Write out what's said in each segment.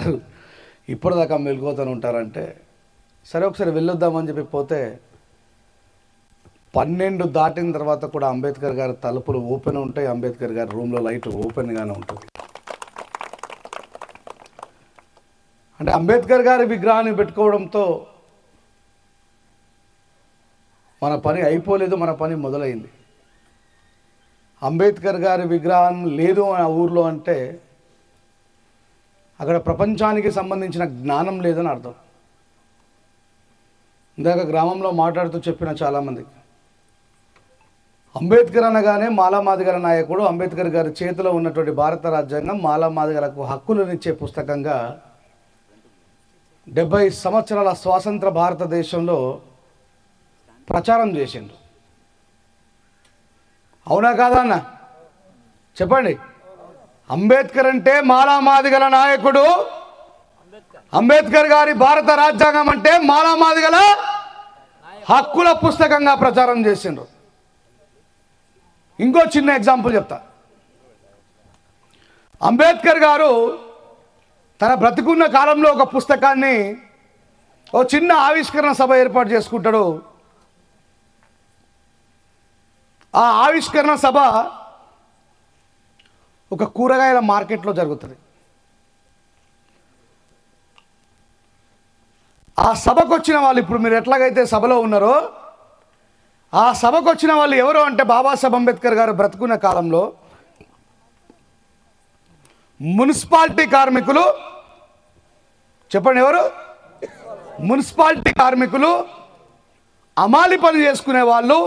గారు ఇప్పటిదాకా మెలుగుతూనే ఉంటారంటే సరే ఒకసారి వెళ్ళొద్దామని చెప్పి పోతే 12 దాటిన తర్వాత కూడా అంబేద్కర్ గారి తలుపులు ఓపెన్ ఉంటాయి. అంబేద్కర్ గారి రూమ్లో లైట్ ఓపెన్గానే ఉంటుంది. అంటే అంబేద్కర్ గారి విగ్రహాన్ని పెట్టుకోవడంతో మన పని అయిపోలేదు, మన పని మొదలైంది. అంబేద్కర్ గారి విగ్రహం లేదు ఆ ఊర్లో అంటే అక్కడ ప్రపంచానికి సంబంధించిన జ్ఞానం లేదని అర్థం. ఇందాక గ్రామంలో మాట్లాడుతూ చెప్పిన చాలామందికి అంబేద్కర్ అనగానే మాలామాదిగల నాయకుడు, అంబేద్కర్ గారి చేతిలో ఉన్నటువంటి భారత రాజ్యాంగం మాలామాదిగలకు హక్కులనిచ్చే పుస్తకంగా 70 సంవత్సరాల స్వాతంత్ర భారతదేశంలో ప్రచారం చేసిండు. అవునా కాదా అన్న చెప్పండి. అంబేద్కర్ అంటే మాలామాదిగల నాయకుడు, అంబేద్కర్ గారి భారత రాజ్యాంగం అంటే మాలామాదిగల హక్కుల పుస్తకంగా ప్రచారం చేసిండ్రు. ఇంకో చిన్న ఎగ్జాంపుల్ చెప్తా. అంబేద్కర్ గారు తన బ్రతికున్న కాలంలో ఒక పుస్తకాన్ని ఓ చిన్న ఆవిష్కరణ సభ ఏర్పాటు చేసుకుంటాడు. ఆ ఆవిష్కరణ సభ ఒక కూరగాయల మార్కెట్లో జరుగుతుంది. ఆ సభకు వచ్చిన వాళ్ళు, ఇప్పుడు మీరు ఎట్లాగైతే సభలో ఉన్నారో ఆ సభకు వచ్చిన వాళ్ళు ఎవరు అంటే బాబాసాహెబ్ అంబేద్కర్ గారు బ్రతుకున్న కాలంలో మున్సిపాలిటీ కార్మికులు, చెప్పండి ఎవరు? మున్సిపాలిటీ కార్మికులు, అమాలి పని చేసుకునే వాళ్ళు,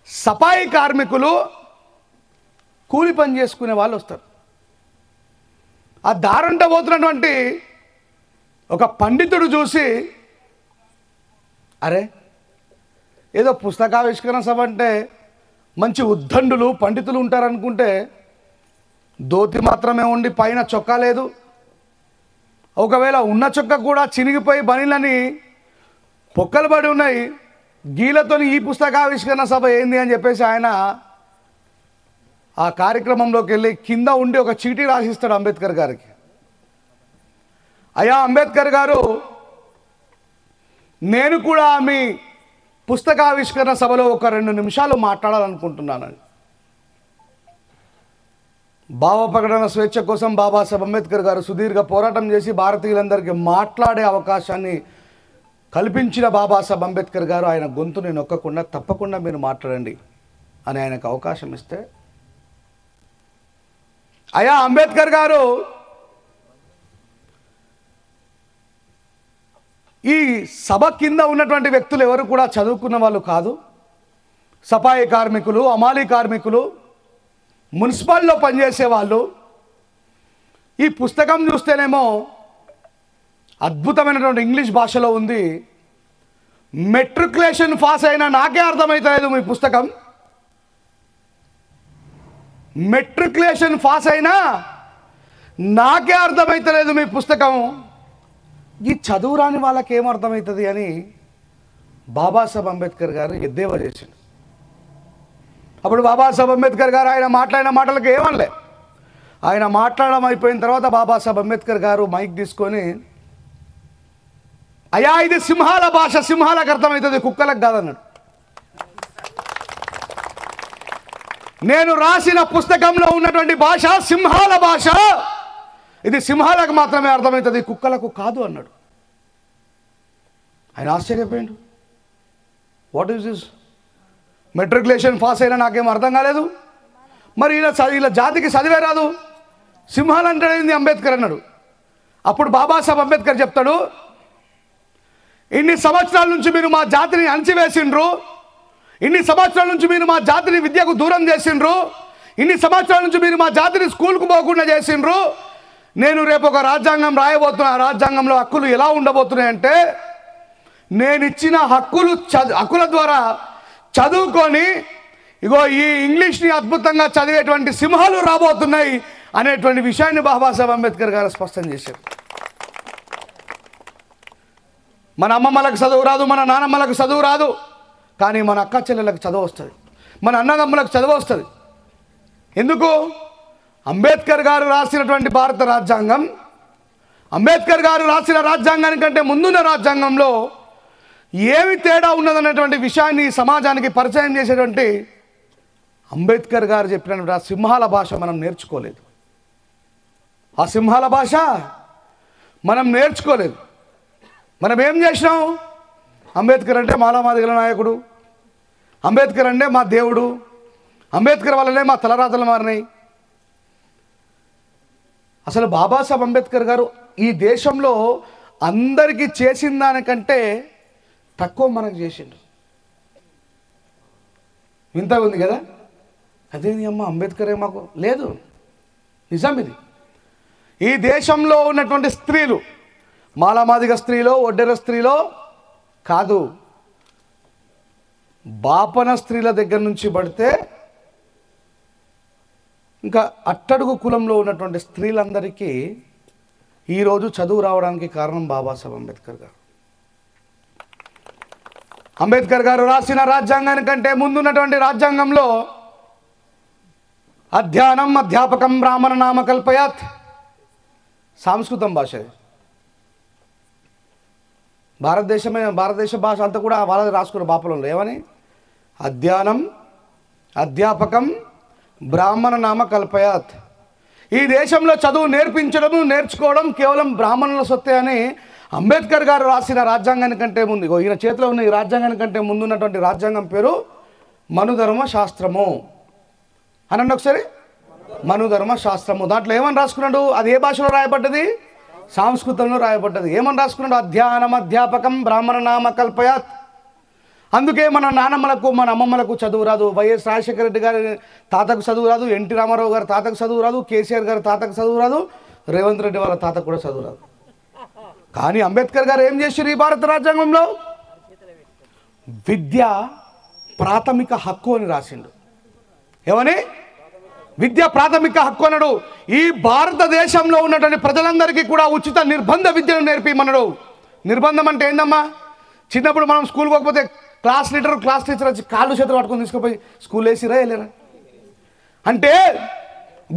సఫాయి కార్మికులు, కూలి పని చేసుకునే వాళ్ళు వస్తారు. ఆ దారంట పోతున్నటువంటి ఒక పండితుడు చూసి, అరే ఏదో పుస్తకావిష్కరణ సభ అంటే మంచి ఉద్దండులు పండితులు ఉంటారనుకుంటే ధోతి మాత్రమే ఉండి పైన చొక్కా లేదు, ఒకవేళ ఉన్న చొక్కా కూడా చినిగిపోయి బనీలని పొక్కలు పడి ఉన్నాయి, గీలతో ఈ పుస్తకావిష్కరణ సభ ఏంది అని చెప్పేసి ఆయన ఆ కార్యక్రమంలోకి వెళ్ళి కింద ఉండి ఒక చీటీ రాసిస్తాడు అంబేద్కర్ గారికి. అయ్యా అంబేద్కర్ గారు, నేను కూడా మీ పుస్తకావిష్కరణ సభలో ఒక 2 నిమిషాలు మాట్లాడాలనుకుంటున్నానని. భావ ప్రకటన స్వేచ్ఛ కోసం బాబాసాహెబ్ అంబేద్కర్ గారు సుదీర్ఘ పోరాటం చేసి భారతీయులందరికీ మాట్లాడే అవకాశాన్ని కల్పించిన బాబాసాహెబ్ అంబేద్కర్ గారు ఆయన గొంతుని నొక్కకుండా తప్పకుండా మీరు మాట్లాడండి అని ఆయనకు అవకాశం ఇస్తే, అయ్యా అంబేద్కర్ గారు ఈ సభ కింద ఉన్నటువంటి వ్యక్తులు ఎవరు కూడా చదువుకున్న వాళ్ళు కాదు, సఫాయి కార్మికులు, అమాలి కార్మికులు, మున్సిపాలిటీలో పనిచేసే వాళ్ళు. ఈ పుస్తకం చూస్తేనేమో అద్భుతమైనటువంటి ఇంగ్లీష్ భాషలో ఉంది. మెట్రికులేషన్ పాస్ అయినా నాకే అర్థమవుతలేదు మీ పుస్తకం. మెట్రికులేషన్ పాస్ అయినా నాకే అర్థమవుతలేదు మీ పుస్తకం. ఈ చదువు రాని వాళ్ళకి ఏమర్థమవుతుంది అని బాబాసాహెబ్ అంబేద్కర్ గారు ఎద్దేవా చేసిండు. అప్పుడు బాబాసాహెబ్ అంబేద్కర్ గారు ఆయన మాట్లాడిన మాటలకు ఏమనలే. ఆయన మాట్లాడడం అయిపోయిన తర్వాత బాబాసాహెబ్ అంబేద్కర్ గారు మైక్ తీసుకొని, అయ్యా ఇది సింహాల భాష, సింహాలకు అర్థమవుతుంది, కుక్కలకు కాదన్నాడు. నేను రాసిన పుస్తకంలో ఉన్నటువంటి భాష సింహాల భాష, ఇది సింహాలకు మాత్రమే అర్థమవుతుంది, కుక్కలకు కాదు అన్నాడు. ఆయన ఆశ్చర్యపోయాడు. What is this? Matriculation pass అయినా నాకేం అర్థం కాలేదు, మరి ఇలా జాతికి చదివే రాదు, సింహాలు అంటాడేంది అంబేద్కర్ అన్నాడు. అప్పుడు బాబాసాహెబ్ అంబేద్కర్ చెప్తాడు, ఇన్ని సంవత్సరాల నుంచి మీరు మా జాతిని అణచివేసిండ్రు, ఇన్ని సంవత్సరాల నుంచి మీరు మా జాతిని విద్యకు దూరం చేసిండ్రు, ఇన్ని సంవత్సరాల నుంచి మీరు మా జాతిని స్కూల్కు పోకుండా చేసిండ్రు. నేను రేపు ఒక రాజ్యాంగం రాయబోతున్నా. ఆ రాజ్యాంగంలో హక్కులు ఎలా ఉండబోతున్నాయంటే, నేను ఇచ్చిన హక్కుల ద్వారా చదువుకొని ఇగో ఈ ఇంగ్లీష్ని అద్భుతంగా చదివేటువంటి సింహాలు రాబోతున్నాయి అనేటువంటి విషయాన్ని బాబాసాహెబ్ అంబేద్కర్ గారు స్పష్టం చేశారు. మన అమ్మమ్మలకు చదువు రాదు, మన నానమ్మలకు చదువు రాదు, కానీ మన అక్క చెల్లెలకు చదువు వస్తుంది, మన అన్నదమ్ములకు చదువు వస్తుంది. ఎందుకు? అంబేద్కర్ గారు రాసినటువంటి భారత రాజ్యాంగం అంబేద్కర్ గారు రాసిన రాజ్యాంగానికంటే ముందున్న రాజ్యాంగంలో ఏమి తేడా ఉన్నదనేటువంటి విషయాన్ని సమాజానికి పరిచయం చేసేటువంటి అంబేద్కర్ గారు చెప్పినటువంటి ఆ సింహాల భాష మనం నేర్చుకోలేదు. ఆ సింహాల భాష మనం నేర్చుకోలేదు. మనం ఏం చేసినాం? అంబేద్కర్ అంటే మాలామాదిగల నాయకుడు, అంబేద్కర్ అంటే మా దేవుడు, అంబేద్కర్ వల్లనే మా తలరాతలు మారినాయి. అసలు బాబాసాహెబ్ అంబేద్కర్ గారు ఈ దేశంలో అందరికీ చేసిన దానికంటే తక్కువ మనకు చేసిండు. వింత ఉంది కదా, అదేంటి అమ్మ అంబేద్కరే మాకు లేదు. నిజం ఇది. ఈ దేశంలో ఉన్నటువంటి స్త్రీలు, మాలామాదిగ స్త్రీలో, ఒడ్డెర స్త్రీలో కాదు, బాపన స్త్రీల దగ్గర నుంచి పడితే ఇంకా అట్టడుగు కులంలో ఉన్నటువంటి స్త్రీలందరికీ ఈరోజు చదువు రావడానికి కారణం బాబాసాహెబ్ అంబేద్కర్ గారు. అంబేద్కర్ గారు రాసిన రాజ్యాంగానికంటే ముందున్నటువంటి రాజ్యాంగంలో అధ్యానం అధ్యాపకం బ్రాహ్మణ నామ కల్పయాత్ సంస్కృతం భాష. భారతదేశ భాష అంతా కూడా వాళ్ళది రాసుకున్న బాపలంలో ఏమని? అధ్యానం అధ్యాపకం బ్రాహ్మణ నామ కల్పయాత్. ఈ దేశంలో చదువు నేర్పించడం నేర్చుకోవడం కేవలం బ్రాహ్మణుల సొత్తే అని అంబేద్కర్ గారు రాసిన రాజ్యాంగానికంటే ముందు, ఈయన చేతిలో ఉన్న ఈ రాజ్యాంగానికంటే ముందున్నటువంటి రాజ్యాంగం పేరు మనుధర్మ శాస్త్రము. అనండి ఒకసారి, మనుధర్మ శాస్త్రము. దాంట్లో ఏమని రాసుకున్నాడు? అది ఏ భాషలో రాయబడ్డది? సంస్కృతంలో రాయబడ్డది. ఏమని రాసుకున్నాడు? అధ్యానం అధ్యాపకం బ్రాహ్మణ నామ కల్పయాత్. అందుకే మన నానమ్మలకు మన అమ్మమ్మలకు చదువు రాదు. వైఎస్ రాజశేఖర రెడ్డి గారి తాతకు చదువు రాదు, ఎన్టీ రామారావు గారి తాతకు చదువు రాదు, కేసీఆర్ గారి తాతకు చదువు రాదు, రేవంత్ రెడ్డి వాళ్ళ తాతకు కూడా చదువు రాదు. కానీ అంబేద్కర్ గారు ఏం చేశారు? ఈ భారత రాజ్యాంగంలో విద్య ప్రాథమిక హక్కు అని రాసిండు. ఏమని? విద్య ప్రాథమిక హక్కు అన్నాడు. ఈ భారతదేశంలో ఉన్నటువంటి ప్రజలందరికీ కూడా ఉచిత నిర్బంధ విద్యను నేర్పిమన్నాడు. నిర్బంధం అంటే ఏందమ్మా? చిన్నప్పుడు మనం స్కూల్కి పోకపోతే క్లాస్ టీచర్ వచ్చి కాళ్ళు చేతులు పట్టుకొని తీసుకుపోయి స్కూల్ వేసిరా వెళ్ళారా అంటే,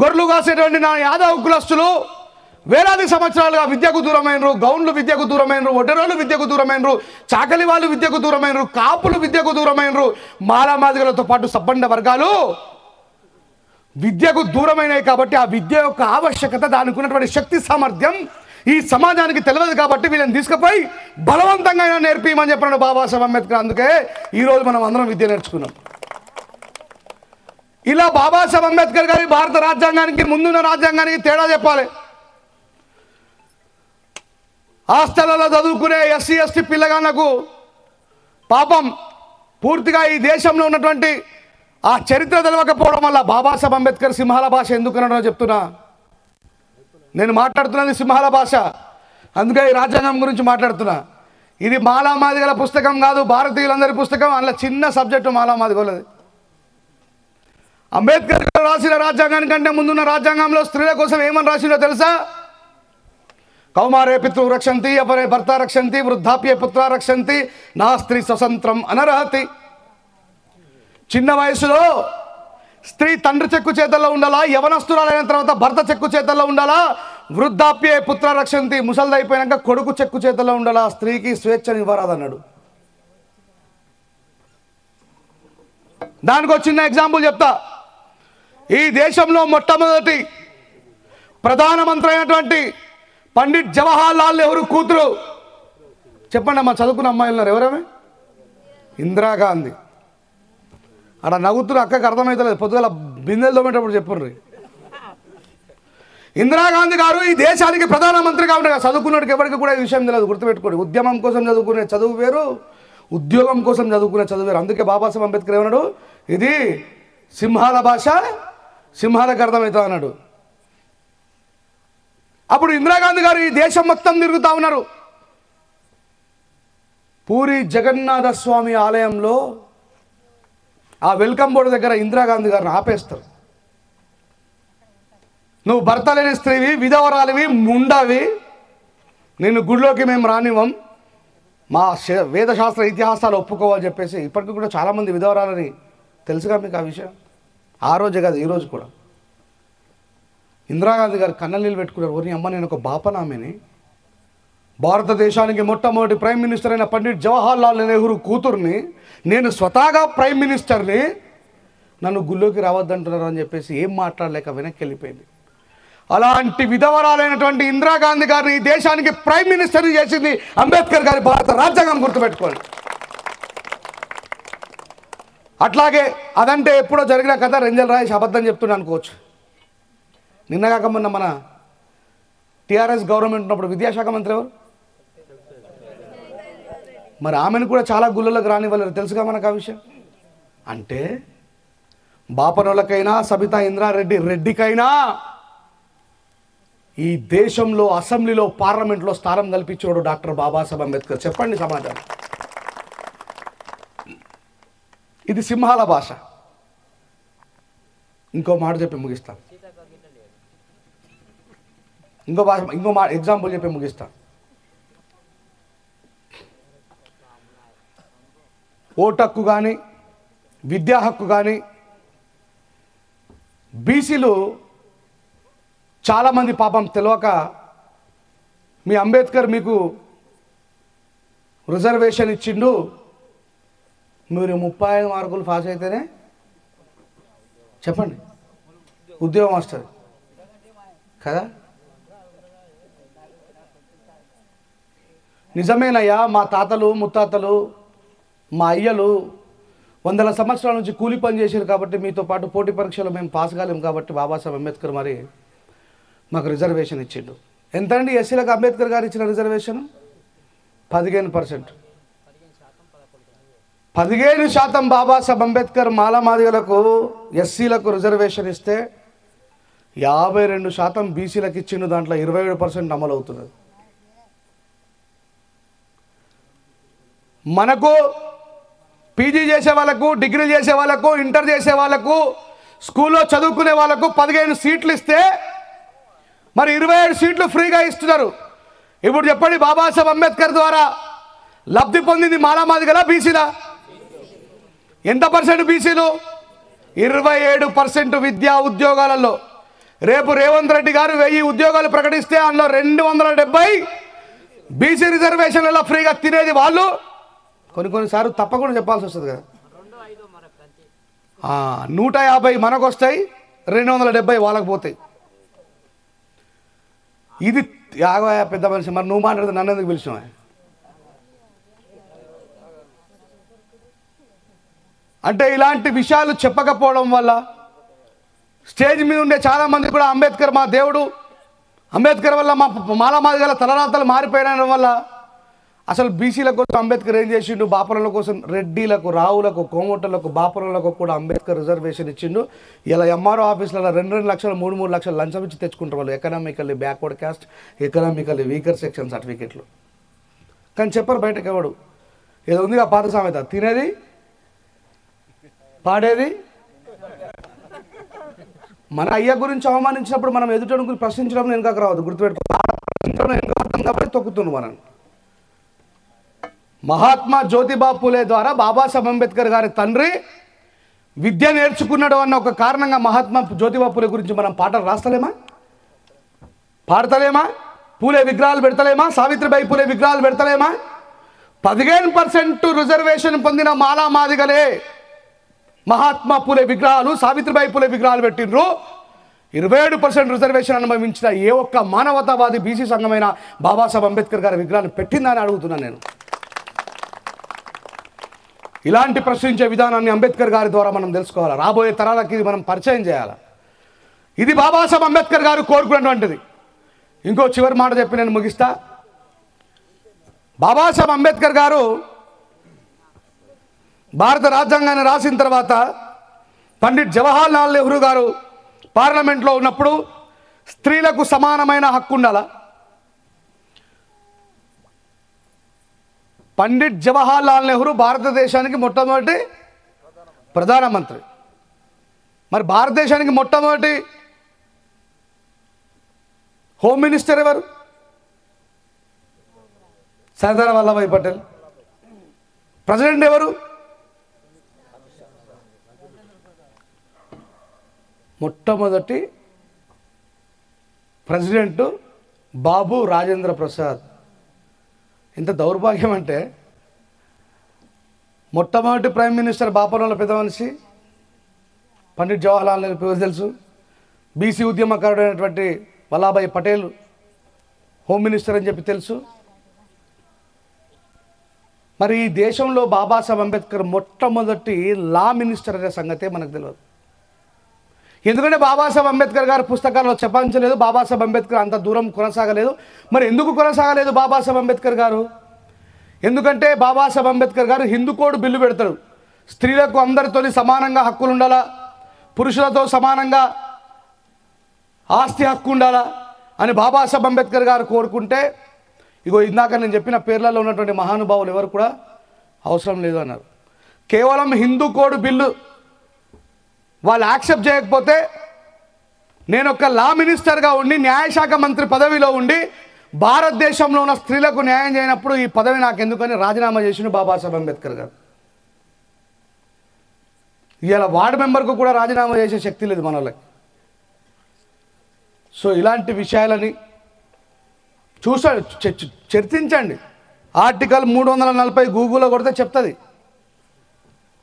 గొర్రెలు కాసేటువంటి నా యాదవ కులస్తులు వేలాది సంవత్సరాలుగా విద్యకు దూరమైనరు, గౌండ్లు విద్యకు దూరమైనరు, ఒడ్డరోళ్ళు విద్యకు దూరమైనరు, చాకలి వాళ్ళు విద్యకు దూరమైనరు, కాపులు విద్యకు దూరమైనరు, మాలామాదిగలతో పాటు సబ్బండ వర్గాలు విద్యకు దూరమైనవి. కాబట్టి ఆ విద్య యొక్క ఆవశ్యకత, దానికి ఉన్నటువంటి శక్తి సామర్థ్యం ఈ సమాజానికి తెలియదు. కాబట్టి వీళ్ళని తీసుకుపోయి బలవంతంగా నేర్పిమని చెప్పినాడు బాబాసాహెబ్ అంబేద్కర్. అందుకే ఈరోజు మనం అందరం విద్య నేర్చుకున్నాం. ఇలా బాబాసాహెబ్ అంబేద్కర్ గారి భారత రాజ్యాంగానికి ముందున్న రాజ్యాంగానికి తేడా చెప్పాలి. హాస్టళ్లలో చదువుకునే ఎస్సీ ఎస్టీ పిల్లగాళ్లకు పాపం పూర్తిగా ఈ దేశంలో ఉన్నటువంటి ఆ చరిత్ర తెలవకపోవడం వల్ల బాబాసాహెబ్ అంబేద్కర్ సింహాల భాష ఎందుకు అన్నాడో చెప్తున్నా. నేను మాట్లాడుతున్నది సింహాల భాష, అందుకే ఈ రాజ్యాంగం గురించి మాట్లాడుతున్నా. ఇది మాలామాదిగల పుస్తకం కాదు, భారతీయులందరి పుస్తకం. అందులో చిన్న సబ్జెక్టు మాలామాదిగలది. అంబేద్కర్ గారు రాసిన రాజ్యాంగానికంటే ముందున్న రాజ్యాంగంలో స్త్రీల కోసం ఏమని రాసిందో తెలుసా? కౌమారే పితృ రక్షంతి, అపరే భర్త రక్షంతి, వృద్ధాప్య పుత్ర రక్షంతి, నా స్త్రీ స్వతంత్రం అనర్హతి. చిన్న వయసులో స్త్రీ తండ్రి చెక్కు చేతల్లో ఉండాలా, యవనస్తురాలైన తర్వాత భర్త చెక్కు చేతల్లో ఉండాలా, వృద్ధాప్యే పుత్ర రక్షంతి, ముసలిదైపోయినాక కొడుకు చెక్కు చేతల్లో ఉండాలా, స్త్రీకి స్వేచ్ఛని ఇవ్వరాదన్నాడు. దానికి చిన్న ఎగ్జాంపుల్ చెప్తా. ఈ దేశంలో మొట్టమొదటి ప్రధానమంత్రి అయినటువంటి పండిట్ జవహర్ లాల్ నెహ్రూ కూతురు చెప్పండి అమ్మా, చదువుకున్న అమ్మాయిలు ఉన్నారు, ఎవరేమే? ఇందిరాగాంధీ. అక్కడ నవ్వుతున్న అక్కకి అర్థమవుతలేదు, పొద్దుగల బిందెలు తోమేటప్పుడు చెప్పుర్రి. ఇందిరాగాంధీ గారు ఈ దేశానికి ప్రధానమంత్రిగా ఉండగా చదువుకున్నట్టుకు ఎవరికి కూడా ఈ విషయం తెలియదు, గుర్తుపెట్టుకోండి. ఉద్యమం కోసం చదువుకునే చదువు వేరు, ఉద్యోగం కోసం చదువుకునే చదువు వేరు. అందుకే బాబాసాహెబ్ అంబేద్కర్ ఏమన్నాడు? ఇది సింహాల భాష, సింహాలకు అర్థమవుతా అన్నాడు. అప్పుడు ఇందిరాగాంధీ గారు ఈ దేశం మొత్తం తిరుగుతూ ఉన్నారు. పూరి జగన్నాథ స్వామి ఆలయంలో ఆ వెల్కమ్ బోర్డు దగ్గర ఇందిరాగాంధీ గారిని ఆపేస్తారు. నువ్వు భర్త లేని స్త్రీవి, విధవరాలివి, ముండావి, నిన్ను గుడిలోకి మేము రానివ్వం, మా వేదశాస్త్ర ఇతిహాసాలు ఒప్పుకోవాలని చెప్పేసి. ఇప్పటికీ కూడా చాలామంది విధవరాలని తెలుసుగా మీకు ఆ విషయం. ఆ రోజే కాదు, ఈరోజు కూడా ఇందిరాగాంధీ గారు కన్నీళ్ళు పెట్టుకున్నారు. ఓరి అమ్మ, నేను ఒక బాపనామేని, భారతదేశానికి మొట్టమొదటి ప్రైమ్ మినిస్టర్ అయిన పండిట్ జవహర్లాల్ నెహ్రూ కూతుర్ని, నేను స్వతహాగా ప్రైమ్ మినిస్టర్ని, నన్ను గుళ్ళోకి రావద్దంటున్నారు అని చెప్పేసి ఏం మాట్లాడలేక వెనక్కి వెళ్ళిపోయింది. అలాంటి విధవరాలైనటువంటి ఇందిరాగాంధీ గారిని ఈ దేశానికి ప్రైమ్ మినిస్టర్ చేసింది అంబేద్కర్ గారి భారత రాజ్యాంగం, గుర్తుపెట్టుకోండి. అట్లాగే అదంటే ఎప్పుడో జరిగిన కథ, రెంజల్ రాయేష్ అబద్ధం చెప్తున్నా అనుకోవచ్చు. నిన్నగాక మొన్న మన టీఆర్ఎస్ గవర్నమెంట్ ఉన్నప్పుడు విద్యాశాఖ మంత్రి ఎవరు? మరి ఆమెను కూడా చాలా గుళ్ళలకు రానివ్వలేరు, తెలుసుగా మనకు ఆ విషయం. అంటే బాపనోళ్ళకైనా సబితా ఇంద్రారెడ్డి రెడ్డికైనా ఈ దేశంలో అసెంబ్లీలో పార్లమెంట్లో స్థానం కల్పించాడు డాక్టర్ బాబాసాహెబ్ అంబేద్కర్. చెప్పండి సమాధానం. ఇది సింహాల భాష. ఇంకో మాట చెప్పి ముగిస్తాను, ఇంకో ఎగ్జాంపుల్ చెప్పి ముగిస్తాను. ఓటు హక్కు కానీ విద్యా హక్కు కానీ బీసీలు చాలామంది పాపం తెలియక, మీ అంబేద్కర్ మీకు రిజర్వేషన్ ఇచ్చిండు, మీరు 35 మార్కులు పాస్ అయితేనే చెప్పండి ఉద్యోగం వస్తుంది కదా. నిజమేనయ్యా, మా తాతలు ముత్తాతలు మా అయ్యలు వందల సంవత్సరాల నుంచి కూలి పని చేశారు కాబట్టి మీతో పాటు పోటీ పరీక్షలు మేము పాస్ కాలేము కాబట్టి బాబాసాహెబ్ అంబేద్కర్ మరి మాకు రిజర్వేషన్ ఇచ్చిండు. ఎంత అండి ఎస్సీలకు అంబేద్కర్ గారు ఇచ్చిన రిజర్వేషన్? 15%. 15% బాబాసాహెబ్ అంబేద్కర్ మాలమాదిగలకు ఎస్సీలకు రిజర్వేషన్ ఇస్తే 52% బీసీలకు ఇచ్చిండు. దాంట్లో 27% అమలు అవుతున్నది. మనకు పీజీ చేసే వాళ్ళకు, డిగ్రీ చేసే వాళ్ళకు, ఇంటర్ చేసే వాళ్ళకు, స్కూల్లో చదువుకునే వాళ్ళకు 15 సీట్లు ఇస్తే మరి 27 సీట్లు ఫ్రీగా ఇస్తున్నారు. ఇప్పుడు చెప్పండి, బాబాసాహెబ్ అంబేద్కర్ ద్వారా లబ్ధి పొందింది మాలామాదిగల బీసీలా? ఎంత పర్సెంట్ బీసీలు? 27% విద్యా ఉద్యోగాలలో. రేపు రేవంత్ రెడ్డి గారు 1000 ఉద్యోగాలు ప్రకటిస్తే అందులో 270 బీసీ రిజర్వేషన్లలో ఫ్రీగా తినేది వాళ్ళు. కొన్నిసార్లు తప్పకుండా చెప్పాల్సి వస్తుంది కదా. 150 మనకు వస్తాయి, 270 వాళ్ళకు పోతాయి. ఇది పెద్ద మనిషి, మరి నువ్వు మాట్లాడితే నన్ను ఎందుకు పిలిచినావా? అంటే ఇలాంటి విషయాలు చెప్పకపోవడం వల్ల స్టేజ్ మీద ఉండే చాలామంది కూడా అంబేద్కర్ మా దేవుడు, అంబేద్కర్ వల్ల మా మాలమాదిగల తలరాతలు మారిపోయిన వల్ల అసలు బీసీల కోసం అంబేద్కర్ ఏం చేసిండు, బాపనల కోసం రెడ్డిలకు, రావులకు, కోమటలకు, బాపనలకు కూడా అంబేద్కర్ రిజర్వేషన్ ఇచ్చిండు. ఇలా ఎంఆర్ఓ ఆఫీసులలో 2 లక్షలు 3 లక్షలు లంచం ఇచ్చి తెచ్చుకుంటారు వాళ్ళు, economically backward caste, economically weaker section సర్టిఫికెట్లు. కానీ చెప్పరు బయటకు ఎవడు. ఏదో ఉందిగా పాత సామెత, తినేది పాడేది. మన అయ్య గురించి అవమానించినప్పుడు మనం ఎదుటి గురించి ప్రశ్నించడం వెనుకకు రావద్దు, గుర్తుపెట్టుకో. కాబట్టి తొక్కుతున్నాం మనం. మహాత్మా జ్యోతిబా పూలే ద్వారా బాబాసాహెబ్ అంబేద్కర్ గారి తండ్రి విద్య నేర్చుకున్నాడు అన్న ఒక కారణంగా మహాత్మా జ్యోతిబా పూలే గురించి మనం పాటలు రాస్తలేమా, పాడతలేమా? పూలే విగ్రహాలు పెడతలేమా? సావిత్రిబాయి పూలే విగ్రహాలు పెడతలేమా? 15% రిజర్వేషన్ పొందిన మాలామాదిగలే మహాత్మా పూలే విగ్రహాలు, సావిత్రిబాయి పూలే విగ్రహాలు పెట్టిండ్రు. 27% రిజర్వేషన్ అనుభవించిన ఏ ఒక్క మానవతావాది బీసీ సంఘమైన బాబాసాహెబ్ అంబేద్కర్ గారి విగ్రహాన్ని పెట్టిందని అడుగుతున్నాను నేను. ఇలాంటి ప్రశ్నించే విధానాన్ని అంబేద్కర్ గారి ద్వారా మనం తెలుసుకోవాలి, రాబోయే తరాలకి ఇది మనం పరిచయం చేయాలి. ఇది బాబాసాహెబ్ అంబేద్కర్ గారు కోరుకున్నటువంటిది. ఇంకో చివరి మాట చెప్పి నేను ముగిస్తా. బాబాసాహెబ్ అంబేద్కర్ గారు భారత రాజ్యాంగాన్ని రాసిన తర్వాత పండిట్ జవహర్లాల్ నెహ్రూ గారు పార్లమెంట్లో ఉన్నప్పుడు స్త్రీలకు సమానమైన హక్కు ఉండాలా? పండిట్ జవహర్లాల్ నెహ్రూ భారతదేశానికి మొట్టమొదటి ప్రధానమంత్రి. మరి భారతదేశానికి మొట్టమొదటి హోమ్ మినిస్టర్ ఎవరు? సర్దార్ వల్లభాయ్ పటేల్. ప్రెసిడెంట్ ఎవరు? మొట్టమొదటి ప్రెసిడెంట్ బాబు రాజేంద్ర ప్రసాద్. ఎంత దౌర్భాగ్యం అంటే మొట్టమొదటి ప్రైమ్ మినిస్టర్ బాపనోళ్ళ పెద్ద మనిషి పండిట్ జవహర్లాల్ నెహ్రూ తెలుసు. బీసీ ఉద్యమకారుడైనటువంటి వల్లాభాయ్ పటేల్ హోమ్ మినిస్టర్ అని చెప్పి తెలుసు. మరి ఈ దేశంలో బాబాసాహెబ్ అంబేద్కర్ మొట్టమొదటి లా మినిస్టర్ అనే సంగతే మనకు తెలియదు. ఎందుకంటే బాబాసాహెబ్ అంబేద్కర్ గారు పుస్తకాల్లో చెప్పంచలేదు, బాబాసాహెబ్ అంబేద్కర్ అంత దూరం కొనసాగలేదు. మరి ఎందుకు కొనసాగలేదు బాబాసాహెబ్ అంబేద్కర్ గారు? ఎందుకంటే బాబాసాహెబ్ అంబేద్కర్ గారు హిందూ కోడ్ బిల్లు పెడతాడు. స్త్రీలకు అందరితో సమానంగా హక్కులు ఉండాలా, పురుషులతో సమానంగా ఆస్తి హక్కు ఉండాలా అని బాబాసాహెబ్ అంబేద్కర్ గారు కోరుకుంటే, ఇగో ఇందాక నేను చెప్పిన పేర్లలో ఉన్నటువంటి మహానుభావులు ఎవరు కూడా అవసరం లేదు అన్నారు. కేవలం హిందూ కోడ్ బిల్లు వాళ్ళు యాక్సెప్ట్ చేయకపోతే నేను ఒక లా మినిస్టర్గా ఉండి న్యాయశాఖ మంత్రి పదవిలో ఉండి భారతదేశంలో ఉన్న స్త్రీలకు న్యాయం చేయనప్పుడు ఈ పదవి నాకు ఎందుకని రాజీనామా చేసిన బాబాసాహెబ్ అంబేద్కర్ గారు. ఇవాళ వార్డు మెంబర్కు కూడా రాజీనామా చేసే శక్తి లేదు మన వాళ్ళకి. సో ఇలాంటి విషయాలని చర్చించండి. ఆర్టికల్ 340 గూగుల్లో కొడితే చెప్తుంది.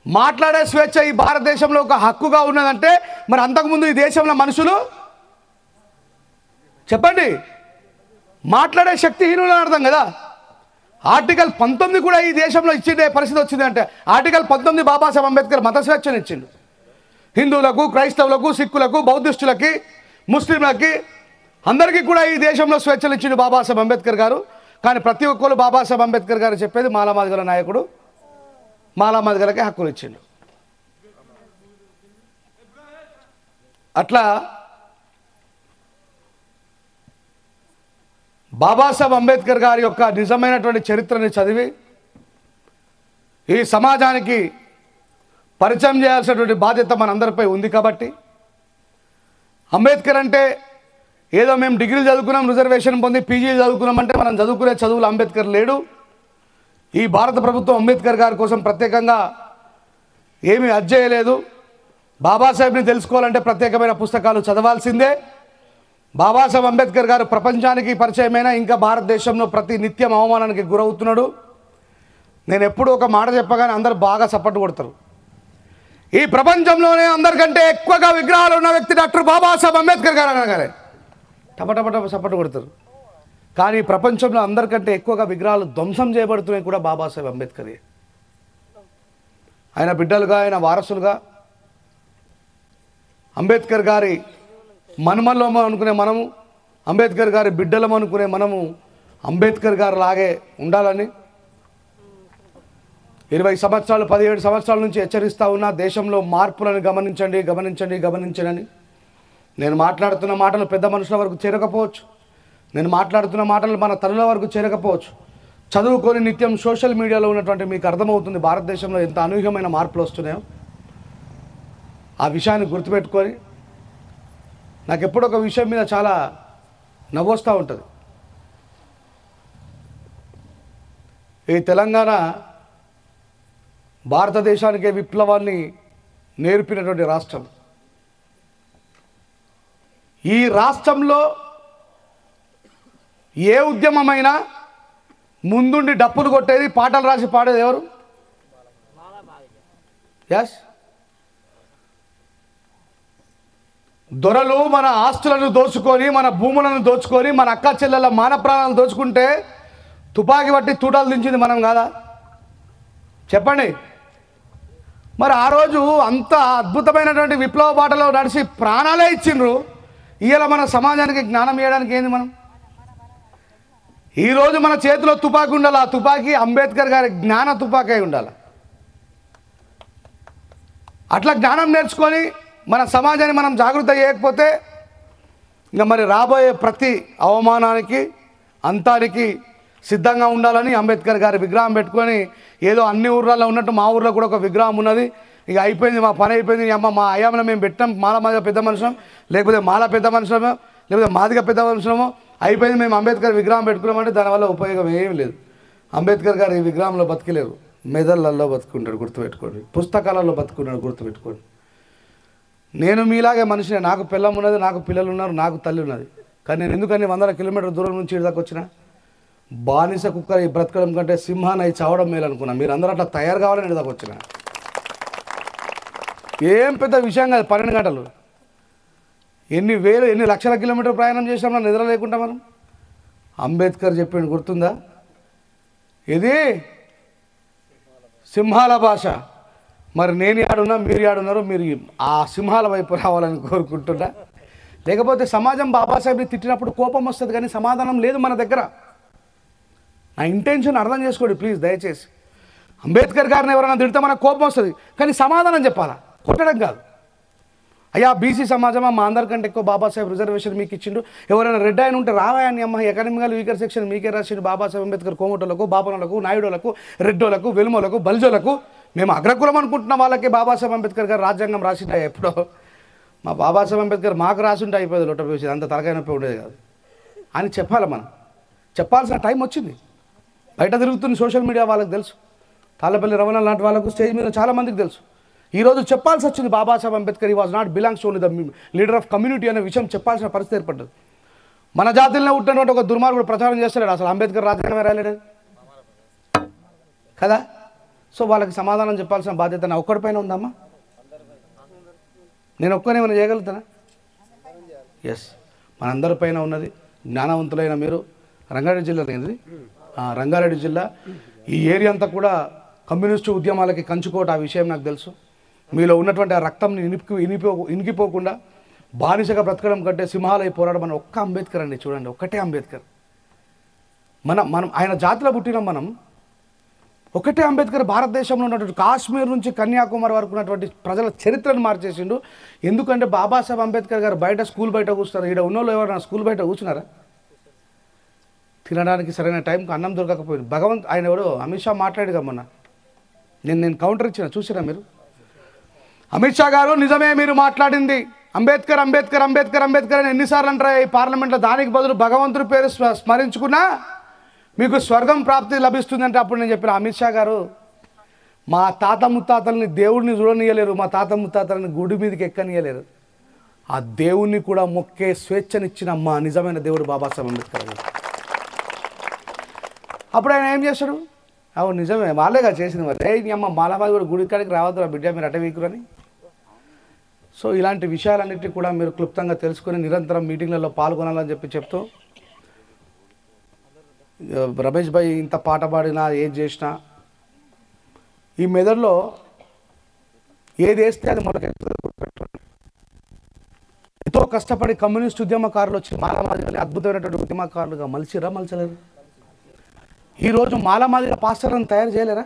మాట్లాడే స్వేచ్ఛ ఈ భారతదేశంలో ఒక హక్కుగా ఉన్నదంటే మరి అంతకుముందు ఈ దేశంలో మనుషులు చెప్పండి మాట్లాడే శక్తిహీనులు అర్థం కదా. ఆర్టికల్ 19 కూడా ఈ దేశంలో ఇచ్చిండే పరిస్థితి వచ్చిందంటే ఆర్టికల్ 19 బాబాసాహెబ్ అంబేద్కర్ మత స్వేచ్ఛను ఇచ్చిండు. హిందువులకు, క్రైస్తవులకు, సిక్కులకు, బౌద్ధిస్టులకి, ముస్లింలకి అందరికీ కూడా ఈ దేశంలో స్వేచ్ఛలు ఇచ్చిండు బాబాసాహెబ్ అంబేద్కర్ గారు. కానీ ప్రతి ఒక్కరు బాబాసాహెబ్ అంబేద్కర్ గారు చెప్పేది మాలామాదిగల నాయకుడు, మాలామాదిగలకే హక్కులు ఇచ్చిండు. అట్లా బాబాసాహెబ్ అంబేద్కర్ గారి యొక్క నిజమైనటువంటి చరిత్రని చదివి ఈ సమాజానికి పరిచయం చేయాల్సినటువంటి బాధ్యత మనందరిపై ఉంది. కాబట్టి అంబేద్కర్ అంటే ఏదో మేము డిగ్రీలు చదువుకున్నాం, రిజర్వేషన్ పొంది పీజీ చదువుకున్నామంటే మనం చదువుకునే చదువులు అంబేద్కర్ లేడు. ఈ భారత ప్రభుత్వం అంబేద్కర్ గారి కోసం ప్రత్యేకంగా ఏమీ అధ్యయలేదు. బాబాసాహెబ్ని తెలుసుకోవాలంటే ప్రత్యేకమైన పుస్తకాలు చదవాల్సిందే. బాబాసాహెబ్ అంబేద్కర్ గారు ప్రపంచానికి పరిచయమైన ఇంకా భారతదేశంలో ప్రతి నిత్యం అవమానానికి గురవుతున్నాడు. నేను ఎప్పుడూ ఒక మాట చెప్పగానే అందరూ బాగా సపోర్ట్ కొడతారు. ఈ ప్రపంచంలోనే అందరికంటే ఎక్కువగా విగ్రహాలు ఉన్న వ్యక్తి డాక్టర్ బాబాసాహెబ్ అంబేద్కర్ గారు అనగానే టపటపట సపోర్ట్ కొడతారు. కానీ ప్రపంచంలో అందరికంటే ఎక్కువగా విగ్రహాలు ధ్వంసం చేయబడుతున్నాయి కూడా బాబాసాహెబ్ అంబేద్కరే. ఆయన బిడ్డలుగా, ఆయన వారసులుగా అంబేద్కర్ గారి మనుమల్లో అనుకునే మనము, అంబేద్కర్ గారి బిడ్డలం అనుకునే మనము అంబేద్కర్ గారు లాగే ఉండాలని 20 సంవత్సరాలు 17 సంవత్సరాల నుంచి హెచ్చరిస్తూ ఉన్న దేశంలో మార్పులను గమనించండి, గమనించండి, గమనించండి. నేను మాట్లాడుతున్న మాటలు పెద్ద మనుషుల వరకు చేరకపోవచ్చు, నేను మాట్లాడుతున్న మాటలు మన తల్లుల వరకు చేరకపోవచ్చు. చదువుకొని నిత్యం సోషల్ మీడియాలో ఉన్నటువంటి మీకు అర్థమవుతుంది భారతదేశంలో ఎంత అనూహ్యమైన మార్పులు వస్తున్నాయో. ఆ విషయాన్ని గుర్తుపెట్టుకొని నాకు ఎప్పుడో ఒక విషయం మీద చాలా నవ్వొస్తూ ఉంటుంది. ఈ తెలంగాణ భారతదేశానికే విప్లవాన్ని నేర్పినటువంటి రాష్ట్రం. ఈ రాష్ట్రంలో ఏ ఉద్యమమైనా ముందుండి డప్పులు కొట్టేది, పాటలు రాసి పాడేది ఎవరు? ఎస్, దొరలు మన ఆస్తులను దోచుకొని, మన భూములను దోచుకొని, మన అక్క చెల్లెల మాన ప్రాణాలను దోచుకుంటే తుపాకీ పట్టి తూటాలు దించింది మనం కాదా? చెప్పండి. మరి ఆ రోజు అంత అద్భుతమైనటువంటి విప్లవ బాటలో నడిచి ప్రాణాలే ఇచ్చిండ్రు. ఇవాళ మన సమాజానికి జ్ఞానం ఇవ్వడానికి ఏంది మనం? ఈరోజు మన చేతిలో తుపాకీ ఉండాలి. ఆ తుపాకీ అంబేద్కర్ గారి జ్ఞాన తుపాకీ ఉండాలి. అట్లా జ్ఞానం నేర్చుకొని మన సమాజాన్ని మనం జాగృత చేయకపోతే ఇంకా మరి రాబోయే ప్రతి అవమానానికి, అంతానికి సిద్ధంగా ఉండాలని అంబేద్కర్ గారి విగ్రహం పెట్టుకొని ఏదో అన్ని ఊర్లలో ఉన్నట్టు మా ఊర్లో కూడా ఒక విగ్రహం ఉన్నది. ఇక అయిపోయింది, మా పని అయిపోయింది, అమ్మ మా అయ్యామలో మేము పెట్టాం, మాల పెద్ద మనుషులం, లేకపోతే మాల పెద్ద మనుషులమో, లేకపోతే మాదిగ పెద్ద మనుషులమో, అయిపోయింది మేము అంబేద్కర్ విగ్రహం పెట్టుకున్నామంటే దానివల్ల ఉపయోగం ఏమీ లేదు. అంబేద్కర్ గారు ఈ విగ్రహంలో బతికలేరు, మెదళ్ళల్లో బతుకుంటాడు, గుర్తుపెట్టుకోండి. పుస్తకాలలో బతుకున్నాడు, గుర్తుపెట్టుకోండి. నేను మీలాగే మనిషినే. నాకు పిల్లం ఉన్నది, నాకు పిల్లలు ఉన్నారు, నాకు తల్లి ఉన్నది. కానీ నేను ఎందుకని 100 కిలోమీటర్ల దూరం నుంచి ఇక్కడికి వచ్చినా? బానిస కుక్కర్ ఈ బ్రతకడం కంటే సింహాన్ని అయి చావడం మేలు అనుకున్నా. మీరు అందరూ అట్లా తయారు కావాలని దాకా వచ్చిన. ఏం పెద్ద విషయం కాదు. 12 గంటలు ఎన్ని లక్షల కిలోమీటర్ ప్రయాణం చేసినాం నా నిద్ర లేకుండా మనం. అంబేద్కర్ చెప్పిండు గుర్తుందా? ఇది సింహాల భాష. మరి నేను ఆడున్నా, మీరు ఆడున్నారు. మీరు ఆ సింహాల వైపు రావాలని కోరుకుంటున్నా. లేకపోతే సమాజం బాబాసాహెబ్ని తిట్టినప్పుడు కోపం వస్తుంది, కానీ సమాధానం లేదు మన దగ్గర. నా ఇంటెన్షన్ అర్థం చేసుకోండి ప్లీజ్, దయచేసి. అంబేద్కర్ గారిని ఎవరైనా తిడితే మనకు కోపం వస్తుంది, కానీ సమాధానం చెప్పాలా, కొట్టడం కాదు. అయ్యా బీసీ సమాజమా, మా అందరికంటే ఎక్కువ బాబాసాహెబ్ రిజర్వేషన్ మీకు ఇచ్చిండు, ఎవరైనా రెడ్ ఆయన ఉంటే రావాయని అమ్మ ఎకనామికల్ వీకర్ సెక్షన్ మీకే రాసిండు బాబాసాహెబ్ అంబేద్కర్. కోమటోలకు, బాపనులకు, నాయుడులకు, రెడ్డోలకు, వెలుమలకు, బల్జోలకు, మేము అగ్రకులం అనుకుంటున్న వాళ్ళకి బాబాసాహెబ్ అంబేద్కర్ గారు రాజ్యాంగం రాసిండా? ఎప్పుడో మా బాబాసాహెబ్ అంబేద్కర్ మాకు రాసింటే అయిపోయేది, లొట్ట వేసేది, అంత తలకాయ నొప్పి ఉండేది కాదు అని చెప్పాలి. మనం చెప్పాల్సిన టైం వచ్చింది. బయట తిరుగుతున్న సోషల్ మీడియా వాళ్ళకి తెలుసు, తాళ్ళపల్లి రమణ లాంటి వాళ్ళకు స్టేజ్ మీద చాలామందికి తెలుసు. ఈరోజు చెప్పాల్సి వచ్చింది బాబాసాహెబ్ అంబేద్కర్ ఈ was not belongs only the leader of community అనే విషయం చెప్పాల్సిన పరిస్థితి ఏర్పడ్డది. మన జాతిలో ఉంటున్నటువంటి ఒక దుర్మార్గుడు ప్రచారం చేస్తున్నాడు, అసలు అంబేద్కర్ రాజ్యాంగమే రాయలేడు కదా. సో వాళ్ళకి సమాధానం చెప్పాల్సిన బాధ్యత నా ఒక్కడిపైన ఉందమ్మా. నేను ఒక్కనేమైనా చేయగలుగుతానా? ఎస్, మనందరిపైన ఉన్నది. జ్ఞానవంతులైన మీరు రంగారెడ్డి జిల్లా అనేది, రంగారెడ్డి జిల్లా ఈ ఏరియా అంతా కూడా కమ్యూనిస్టు ఉద్యమాలకి కంచుకోట. ఆ విషయం నాకు తెలుసు. మీలో ఉన్నటువంటి ఆ రక్తంని ఇనికిపోకుండా బానిసగా బ్రతకడం కంటే సింహాలై పోరాడడం మన ఒక్క అంబేద్కర్ అండి. చూడండి, ఒక్కటే అంబేద్కర్. మనం ఆయన జాతిలో పుట్టినాం. మనం ఒకటే అంబేద్కర్ భారతదేశంలో ఉన్నటువంటి కాశ్మీర్ నుంచి కన్యాకుమారి వరకు ఉన్నటువంటి ప్రజల చరిత్రను మార్చేసిండు. ఎందుకంటే బాబాసాహెబ్ అంబేద్కర్ గారు బయట స్కూల్ బయట కూర్చున్నారు. ఇక్కడ ఉన్నోళ్ళు ఎవరైనా స్కూల్ బయట కూర్చున్నారా? తినడానికి సరైన టైంకి అన్నం దొరకకపోయింది. ఆయన ఎవడో అమిత్ షా మాట్లాడిగా మొన్న, నేను కౌంటర్ ఇచ్చిన, చూసిరా మీరు? అమిత్ షా గారు నిజమే మీరు మాట్లాడింది, అంబేద్కర్ అంబేద్కర్ అంబేద్కర్ అంబేద్కర్ అని ఎన్నిసార్లు అంటారా ఈ పార్లమెంట్లో? దానికి బదులు భగవంతుడి పేరు స్మరించుకున్నా మీకు స్వర్గం ప్రాప్తి లభిస్తుందంటే అప్పుడు నేను చెప్పిన, అమిత్ షా గారు మా తాత ముత్తాతల్ని దేవుడిని చూడనీయలేరు, మా తాత ముత్తాతల్ని గుడి మీదకి ఎక్కనీయలేరు, ఆ దేవుణ్ణి కూడా మొక్కే స్వేచ్ఛనిచ్చిన మా నిజమైన దేవుడు బాబాసాహెబ్ అంబేద్కర్ గారు. అప్పుడు ఆయన ఏం చేస్తాడు? అవును నిజమే, వాళ్ళేగా చేసింది. మరి నీ అమ్మ మాలాబాద్ కూడా గుడి కాడికి రావద్దు బిడ్డ, మీరు అటవీకురని. సో ఇలాంటి విషయాలన్నింటినీ కూడా మీరు క్లుప్తంగా తెలుసుకొని నిరంతరం మీటింగ్లలో పాల్గొనాలని చెప్తూ, రమేష్ భాయ్ ఇంత పాట పాడినా ఏది చేసినా ఈ మెదడులో ఏది వేస్తే అది మొదలుపెట్టుకోండి. ఎంతో కష్టపడి కమ్యూనిస్ట్ ఉద్యమకారులు వచ్చి మాలామాదిగా అద్భుతమైనటువంటి ఉద్యమకారులుగా మలచలేరు. ఈరోజు మాలామాదిగా పాస్టర్లను తయారు చేయలేరా?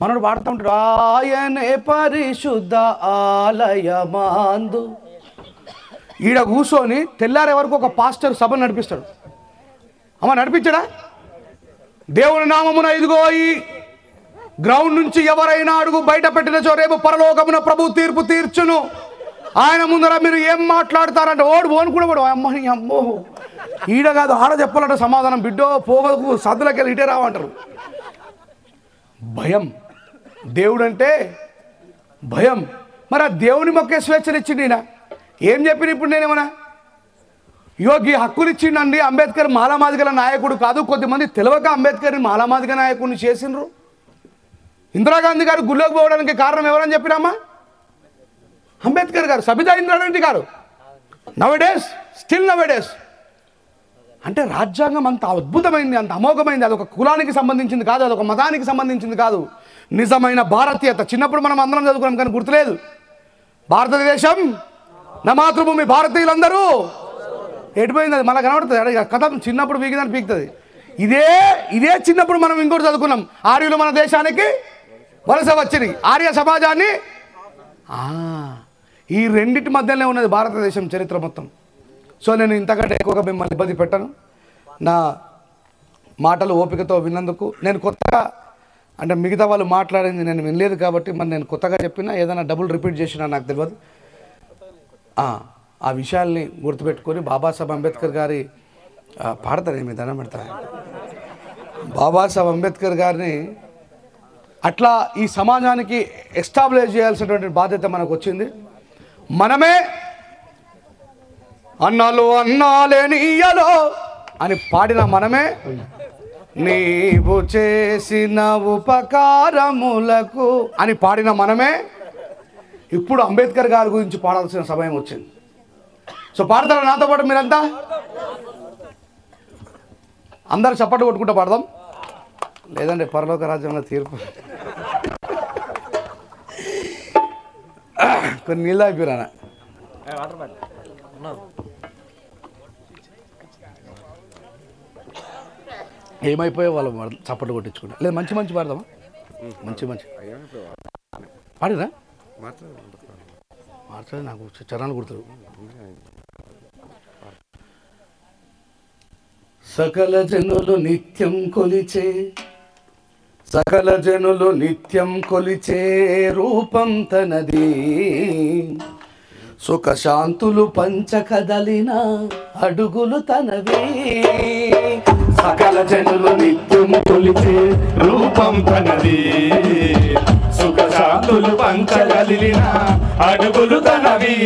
మనోడు పాడుతూ ఉంటాడు, ఆయనే పరిశుద్ధ ఆలయమందు. ఈడ కూర్చొని తెల్లారే వరకు ఒక పాస్టర్ సభ నడిపిస్తాడు. అమ్మ నడిపించడా? దేవుని నామమున ఇదిగో ఈ గ్రౌండ్ నుంచి ఎవరైనా అడుగు బయట పెట్టినచో రేపు పరలోకమున ప్రభు తీర్పు తీర్చును, ఆయన ముందర మీరు ఏం మాట్లాడతారంటే ఓడు ఓను కూడా పడు. అమ్మని అమ్మో ఈడ కాదు ఆడ చెప్పాలంటే సమాధానం, బిడ్డో పోగకు సద్దులకి వెళ్ళి ఇటే రావంటారు. భయం, దేవుడు అంటే భయం. మరి ఆ దేవుని మొక్కే స్వేచ్ఛనిచ్చింది ఈయన. ఏం చెప్పిన ఇప్పుడు నేనేమన్నా యోగి హక్కునిచ్చిండండి. అంబేద్కర్ మాలామాదిగల నాయకుడు కాదు, కొద్దిమంది తెలియక అంబేద్కర్ని మాలామాదిగ నాయకుడిని చేసిండ్రు. ఇందిరాగాంధీ గారు గుళ్ళోకి పోవడానికి కారణం ఎవరని చెప్పినామా? అంబేద్కర్ గారు, సబితా ఇంద్రారెడ్డి గారు. నవడేస్ స్టిల్ నవడేస్ అంటే రాజ్యాంగం అంత అద్భుతమైంది, అంత అమోఘమైంది. అదొక కులానికి సంబంధించింది కాదు, అదొక మతానికి సంబంధించింది కాదు. నిజమైన భారతీయత. చిన్నప్పుడు మనం అందరం చదువుకున్నాం కానీ గుర్తులేదు. భారతదేశం నా మాతృభూమి, భారతీయులందరూ ఎటుపోయింది అది మనకు కనబడుతుంది. కథ చిన్నప్పుడు పీకిందని పీకుతుంది. ఇదే చిన్నప్పుడు మనం ఇంకోటి చదువుకున్నాం, ఆర్యులు మన దేశానికి వలస వచ్చింది, ఆర్య సమాజాన్ని. ఈ రెండింటి మధ్యలోనే ఉన్నది భారతదేశం చరిత్ర మొత్తం. సో నేను ఇంతకంటే ఎక్కువగా మిమ్మల్ని ఇబ్బంది పెట్టాను. నా మాటలు ఓపికతో విన్నందుకు. నేను కొత్తగా అంటే మిగతా వాళ్ళు మాట్లాడింది నేను వినలేదు కాబట్టి మరి నేను కొత్తగా చెప్పినా ఏదైనా డబుల్ రిపీట్ చేసినా నాకు తెలియదు. ఆ విషయాల్ని గుర్తుపెట్టుకొని బాబాసాహెబ్ అంబేద్కర్ గారి పాడతారు, ఏమి దండం పెడతారు, బాబాసాహెబ్ అంబేద్కర్ గారిని అట్లా ఈ సమాజానికి ఎస్టాబ్లిష్ చేయాల్సినటువంటి బాధ్యత మనకు వచ్చింది. మనమే అన్నాలు అన్నాలేనియలో అని పాడిన మనమే నీవు చేసిన ఉపకారములకు అని పాడిన మనమే ఇప్పుడు అంబేద్కర్ గారి గురించి పాడాల్సిన సమయం వచ్చింది. సో పాడతారా నాతో పాటు మీరంతా? అందరు చప్పట్లు కొట్టుకుంటూ పాడదాం, లేదంటే పరలోక రాజ్యంలో తీర్పు. కొన్ని నీళ్ళు అయిపోయినా ఏమైపోయే వాళ్ళు చప్పట్లు కొట్టించుకుంటా. లేదు మంచి మంచి పాడదామా? మంచి మంచి పాడిరా మార్చాలి. నాకు చరణాలు గుర్తులు. సకల జనులు నిత్యం కొలిచే, సకల జనులు నిత్యం కొలిచే రూపం తనది, సుఖ శాంతులు పంచ కదలిన అడుగులు తనవి. సకల జనులు నిత్యం కొలిచే రూపం తనది, సుఖ శాంతులు పంచ కదలిన అడుగులు తనవి.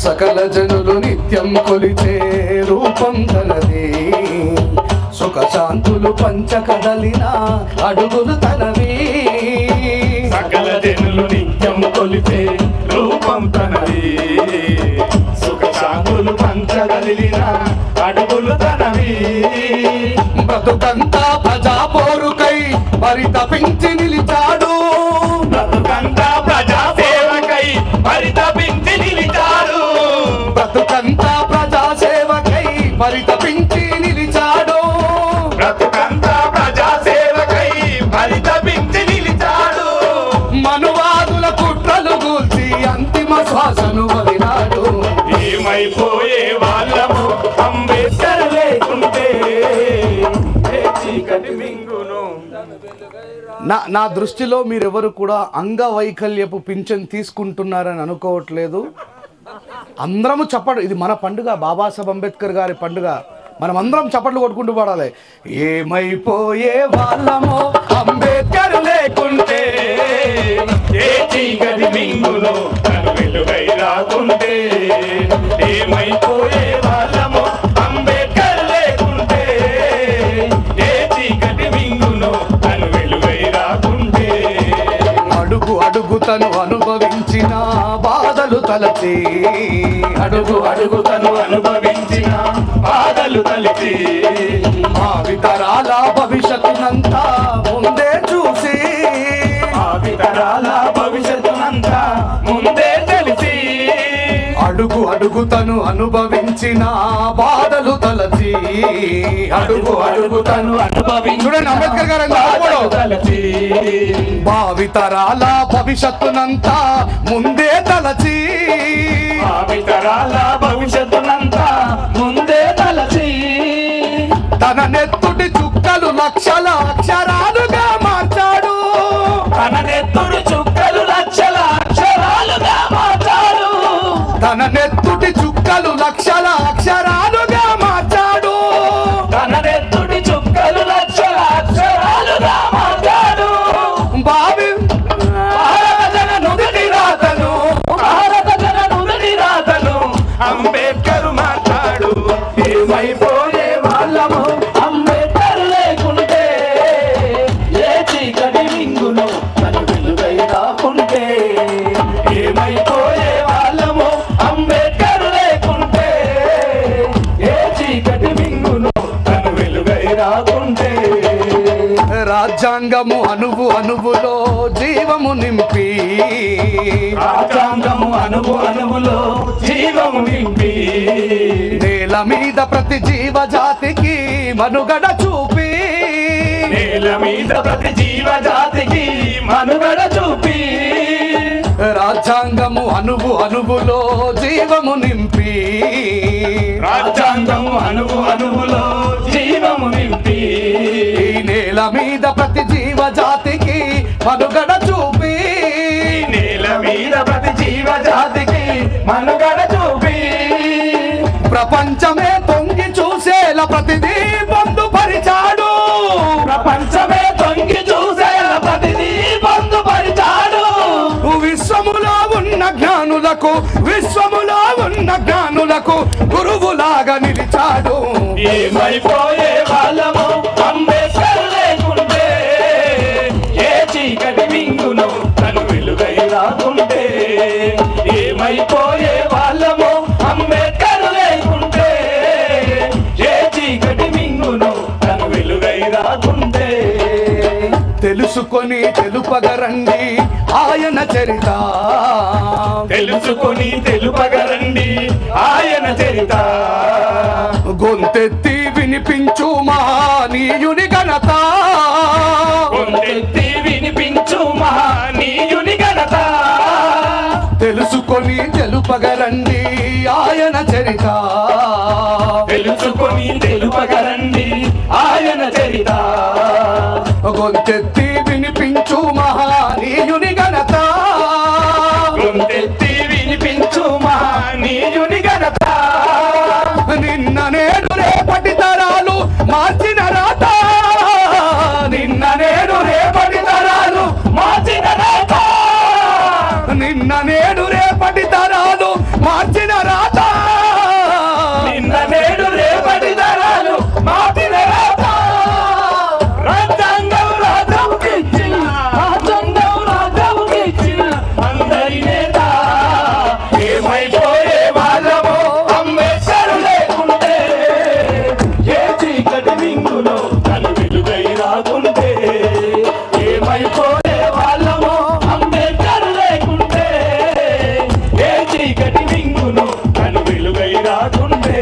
సకల జనులు నిత్యం కొలిచే రూపం తనది, సుఖ శాంతులు పంచ కదలిన అడుగులు తనవి. సకల జనులు నిత్యం కొలిచే రూపం తనది, సుఖ శాంతులు పంచ కదలిన అడుగులు తనవి. బ్రతుకంతా ప్రజా పోరుకై పరితపించి నిలిచాడు, బ్రతుకంతా ప్రజా సేవకై పరితపించి నిలిచాడు, బ్రతుకంతా ప్రజా సేవకై పరితపించి నిలిచాడు, బ్రతుకంతా ప్రజా సేవకై పరితపించి నిలిచాడు. మనువాదుల కుట్రలు గూల్చి అంతిమ శ్వాసను వదిలాడు. ఏమైపోయే వాళ్ళము అంబేద్కర్ లేకుంటే, నా దృష్టిలో మీరెవరు కూడా అంగవైకల్యపు పింఛన్ తీసుకుంటున్నారని అనుకోవట్లేదు. అందరము చప్పట్లు, ఇది మన పండుగ, బాబాసాహెబ్ అంబేద్కర్ గారి పండుగ. మనం అందరం చప్పట్లు కొట్టుకుంటూ పాడాలి. ఏమైపోయే వాళ్ళమో అంబేద్కర్ లేకుంటే, ఏ చీకటి మింగులో తను వెలుగై రాకుంటే. ఏమైపోయే వాళ్ళమో అంబేద్కర్ లేకుంటే, ఏ చీకటి మింగులో తను వెలుగై రాకుంటే. అడుగు అడుగు తను అనుభవించిన బాధలు తలచి, అడుగు అడుగు తను అనుభవించిన బాధలు తలచి, భావితరాల భవిష్యత్తునంతా ముందే చూసి, భావితరాల భవిష్యత్తునంతా ముందే తెలిసి. అడుగు అడుగు తను అనుభవించిన బాధలు తలచి, అడుగు అడుగు తను అనుభవించిన అంబేద్కర్ గారు తలచి, భావితరాల భవిష్యత్తునంతా ముందే తలచి, భావితరాల భవిష్యత్తునంతా ముందే తలచి. తన నెత్తుడి చుక్కలు లక్షల అక్షరాలుగా మార్చాడు, తన నెత్తుడి చుక్కలు లక్షల అక్షరాలుగా మార్చాడు, తన నెత్తుడి చుక్కలు లక్షల అక్షరాలుగా మార్చాడు, తన నెత్తుడి చుక్కలు లక్షల అక్షరాలుగా మార్చాడు. భావి భారత జన నుదిటి రాతను, భారత జన నుదిటి రాతను అంబేద్కర్ మాట్లాడు. ఏమైపోయే వాళ్ళము అంబేద్కర్ లేకుంటే, ఏ చీకటి మింగును తను వెలుగై రాకుంటే. ఏమైపోయే వాళ్ళము అంబేద్కర్ లేకుంటే, ఏ చీకటి మింగును తను వెలుగై రాకుంటే. రాజ్యాంగము అణువు అణువులో జీవము నింపి, రాజ్యాంగము అణువు అణువులో జీవము నింపి, నేల మీద ప్రతి జీవజాతికి మనుగడ చూపి, నేల మీద ప్రతి జీవజాతికి మనుగడ చూపి. రాజ్యాంగము అణువు అణువులో జీవము నింపి, రాజ్యాంగము అణువు అణువులో జీవము నింపి, నేల మీద ప్రతి జీవజాతికి మనుగడ చూపి, నేల మీద ప్రతి జీవజాతికి మనుగడ చూపి. ప్రపంచమే తొంగి చూసేలా ప్రతిదీ పొందుపరిచాడు, ప్రపంచమే తొంగి చూసేలా ప్రతిదీ పొందుపరిచాడు. విశ్వములో ఉన్న జ్ఞానులకు, విశ్వములో ఉన్న జ్ఞానులకు గురువులాగా నిలిచాడు. ఏమైపోయే వాళ్ళము ఏమైపోయే వాళ్ళమో అంబేద్కర్ లేకుంటే, ఏ చీకటి మింగును తను వెలుగై రాకుంటే. తెలుసుకొని తెలుపగరండి ఆయన చరిత, తెలుసుకొని తెలుపగరండి ఆయన చరిత. గొంతెత్తి వినిపించు మహనీయుని ఘనత, గొంతెత్తి వినిపించు మహనీయుని ఘనత. తెలుసుకొని తెలుపగరండి ఆయన చరిత, తెలుసుకొని తెలుపగరండి ఆయన చరిత. గొంతెత్తి వినిపించు మహనీయుని ఘనత, గొంతెత్తి వినిపించు మహనీయుని ఘనత. నిన్న నేడు రేపటి తరాలు మార్చిన రాత, నిన్న నేడు రేపటి తరాలు మార్చిన రాత. నిన్న నేడు రేపటి తరాలు మార్చిన రాత, నిన్న నేడు రేపటి తరాలు మార్చిన రాత. రాజ్యాంగం రాజావుకి ఇచ్చిన, రాజ్యాంగం రాజావుకి ఇచ్చిన అందరి నేత. ఏమైపోయే వాళ్ళమో అంబేద్కర్ లేకుంటే, ఏ చీకటి మింగులో తను వెలుగై రాకుంటే. ఏమైపోయే వాళ్ళమో అంబేద్కర్ లేకుంటే, ఏ చీకటి మింగులో తను వెలుగై రాకుంటే.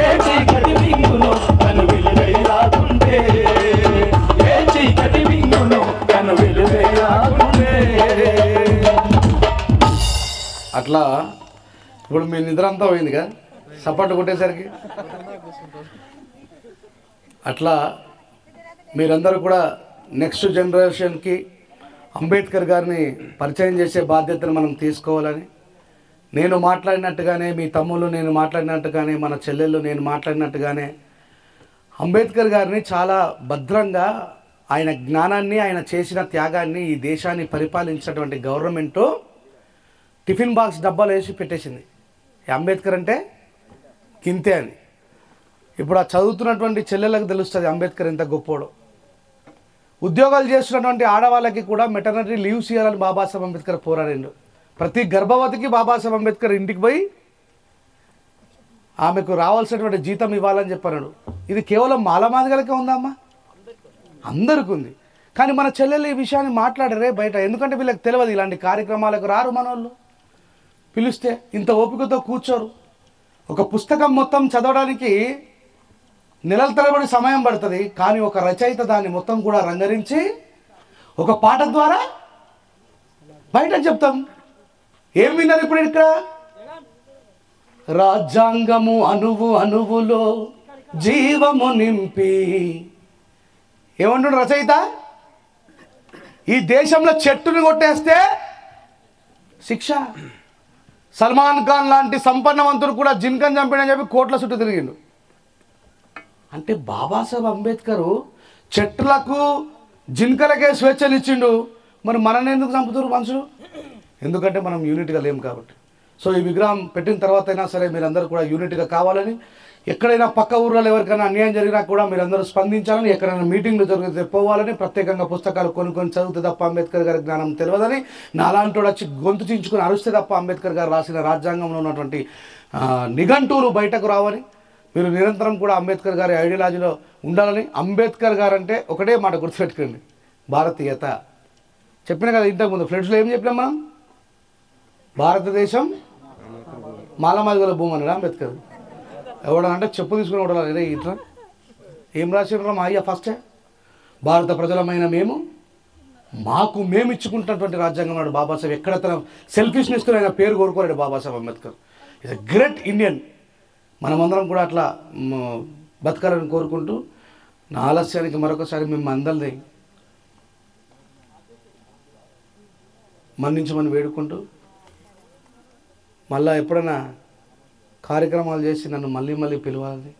ఏ చీకటి మింగులో తను వెలుగై రాకుంటే. ఏ చీకటి మింగులో తను వెలుగై రాకుంటే. అట్లా ఇప్పుడు మీ నిద్ర అంతా పోయింది కదా సపోర్ట్ కొట్టేసరికి. అట్లా మీరందరూ కూడా నెక్స్ట్ జనరేషన్కి అంబేద్కర్ గారిని పరిచయం చేసే బాధ్యతను మనం తీసుకోవాలని, నేను మాట్లాడినట్టుగానే మీ తమ్ముళ్ళు నేను మాట్లాడినట్టుగానే మన చెల్లెళ్ళు నేను మాట్లాడినట్టుగానే అంబేద్కర్ గారిని చాలా భద్రంగా ఆయన జ్ఞానాన్ని ఆయన చేసిన త్యాగాన్ని ఈ దేశాన్ని పరిపాలించినటువంటి గవర్నమెంటు టిఫిన్ బాక్స్ డబ్బాలు వేసి పెట్టేసింది. అంబేద్కర్ అంటే కింతే అని. ఇప్పుడు ఆ చదువుతున్నటువంటి చెల్లెళ్ళకి తెలుస్తుంది అంబేద్కర్ ఎంత గొప్పోడో. ఉద్యోగాలు చేస్తున్నటువంటి ఆడవాళ్ళకి కూడా మెటర్నిటీ లీవ్స్ ఇవ్వాలని బాబాసాహెబ్ అంబేద్కర్ పోరాడిండు. ప్రతి గర్భవతికి బాబాసాహెబ్ అంబేద్కర్ ఇంటికి పోయి ఆమెకు రావాల్సినటువంటి జీతం ఇవ్వాలని చెప్పన్నాడు. ఇది కేవలం మాలమాదిగలకే ఉందమ్మా, అందరికీ ఉంది. కానీ మన చెల్లెలు ఈ విషయాన్ని మాట్లాడరే బయట, ఎందుకంటే వీళ్ళకి తెలియదు. ఇలాంటి కార్యక్రమాలకు రారు మనోళ్ళు, పిలిస్తే ఇంత ఓపికతో కూర్చోరు. ఒక పుస్తకం మొత్తం చదవడానికి నెలల తరబడి సమయం పడుతుంది, కానీ ఒక రచయిత దాన్ని మొత్తం కూడా రంగరించి ఒక పాట ద్వారా బయట చెప్తాం. ఏం విన్నారు ఇప్పుడు ఇక్కడ? రాజ్యాంగము అణువు అణువులో జీవము నింపి, ఏమంటున్నాడు రచయిత? ఈ దేశంలో చెట్టుని కొట్టేస్తే శిక్ష. సల్మాన్ ఖాన్ లాంటి సంపన్నవంతుడు కూడా జింకను చంపినని చెప్పి కోట్ల చుట్టూ తిరిగిండు. అంటే బాబాసాహెబ్ అంబేద్కర్ చెట్లకు జింకలకే స్వేచ్ఛలు ఇచ్చిండు. మరి మనల్ని ఎందుకు చంపుతారు మనుషులు? ఎందుకంటే మనం యూనిట్గా లేము కాబట్టి. సో ఈ విగ్రహం పెట్టిన తర్వాత అయినా సరే మీరందరూ కూడా యూనిట్గా కావాలని, ఎక్కడైనా పక్క ఊర్లలో ఎవరికైనా అన్యాయం జరిగినా కూడా మీరందరూ స్పందించాలని, ఎక్కడైనా మీటింగ్లు జరిగితే పోవాలని, ప్రత్యేకంగా పుస్తకాలు కొనుక్కొని చదివితే తప్ప అంబేద్కర్ గారి జ్ఞానం తెలియదని, నాలాంటి వచ్చి గొంతు చించుకొని అరుస్తే తప్ప అంబేద్కర్ గారు రాసిన రాజ్యాంగంలో ఉన్నటువంటి నిఘంటువులు బయటకు రావని, మీరు నిరంతరం కూడా అంబేద్కర్ గారి ఐడియాలజీలో ఉండాలని. అంబేద్కర్ గారు అంటే ఒకటే మాట గుర్తుపెట్టుకోండి, భారతీయత. చెప్పిన కదా ఇంతకుముందు ఫ్లెడ్స్లో ఏం చెప్పినాం మనం? భారతదేశం మాలమాదిగల భూమి అన్నాడు అంబేద్కర్. ఎవడనంటే చెప్పు తీసుకుని కొడాలి. ఇట్లా ఏం రాసినారా మా అయ్యా? ఫస్టే భారత ప్రజలమైన మేము మాకు మేము ఇచ్చుకుంటున్నటువంటి రాజ్యాంగం అన్నాడు బాబాసాహెబ్. ఎక్కడ తన సెల్ఫిష్నెస్ ఆయన పేరు కోరుకోలేడు Babasaheb Ambedkar. It's a great Indian. మనమందరం కూడా అట్లా బతకాలని కోరుకుంటూ, నా ఆలస్యానికి మరొకసారి మేము అందరినీ మన్నించమని వేడుకుంటూ, మళ్ళీ ఎప్పుడైనా కార్యక్రమాలు చేసి నన్ను మళ్ళీ మళ్ళీ పిలవాలని,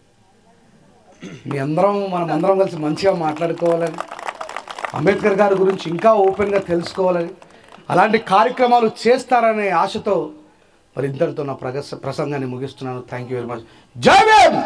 మనమందరం కలిసి మంచిగా మాట్లాడుకోవాలని, అంబేద్కర్ గారి గురించి ఇంకా ఓపెన్గా తెలుసుకోవాలని, అలాంటి కార్యక్రమాలు చేస్తారనే ఆశతో మరి ఇంతటితో నా ప్రసంగాన్ని ముగిస్తున్నాను. Thank you very much. జై భీమ్.